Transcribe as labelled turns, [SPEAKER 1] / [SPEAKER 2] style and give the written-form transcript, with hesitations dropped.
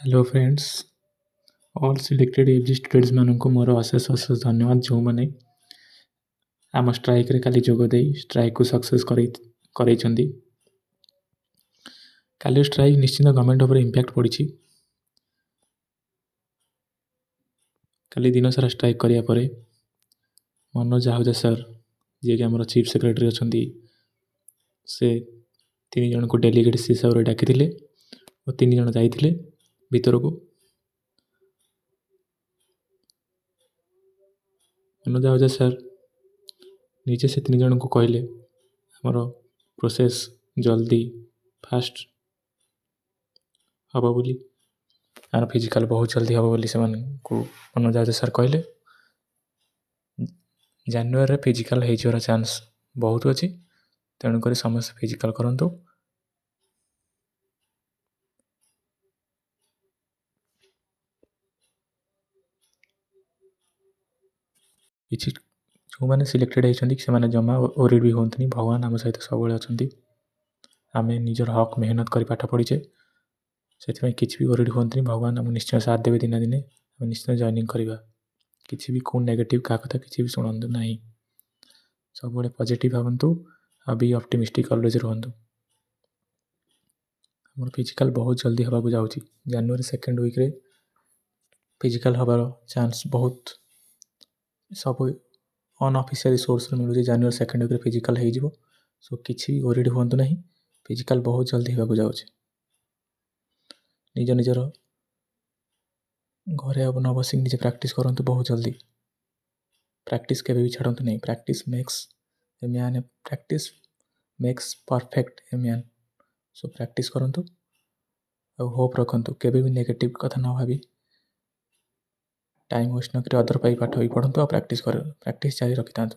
[SPEAKER 1] Hello friends, all selected FG students मानक मोर अशेष अशेष धन्यवाद जो मैंने आम स्ट्राइक रे काली जोगदे स्ट्राइक को सक्सेस करैछंती। काली स्ट्राइक निश्चित गवर्नमेंट उपर इंपैक्ट पड़ी। काली दिन सारा स्ट्राइक करिया परे मनोज आहुजा सर जी कि आमर चीफ सेक्रेटरी अच्छा से 3 जन को डेलीगेट हिसाब से डाकी और 3 जन जाइए भीतर को। मनोज आहुजा सर निजे से 3 जन को कहले आमर प्रोसेस जल्दी फास्ट हम बोली आर फिजिकल बहुत जल्दी हम बोली से मनोज आहुजा सर कहले जानुआरी फिजिकल हो चांस बहुत अच्छी तेणुक समस्त फिजिकल करंतु। किसी जो मैंने सिलेक्टेड होती से जमा ओरिड भी हूँ भगवान आम सहित सब अच्छा आम निजर हक मेहनत कर पाठ पढ़ीचे से किसी भी ओरिड हूँ भगवान आम निश्चय साथ देवे दिन दिने आम निश्चय जॉइनिंग करवा किसी भी कौन नेगेटिव क्या कथा किसी भी शुणु ना सब पॉजिटिव भावतु आ भी ऑप्टिमिस्टिक ऑलवेज रुहतु। मोर फिजिकल बहुत जल्दी हवा को जाऊँगी जनवरी 2nd वीक रे फिजिकल हबार चांस बहुत सब अनअफिशियल सोर्स मिलूँ जनवरी 2nd वीक फिजिकल हो सो किसी ओरिड हूँ ना फिजिकल बहुत जल्दी हवा जाऊँगी निज निजर घरे अब न बसिक निजे प्रैक्टिस करंतु बहुत जल्दी प्रैक्टिस के भी छाड़तु नहीं practice makes a man practice makes perfect a man so practice करंतु और होप रखंतु केबे भी नेगेटिव कथा ना भावी टाइम वेस्ट न करी अदर पाई पाठ भी पढ़ंतु और प्रैक्टिस जारी रखि था।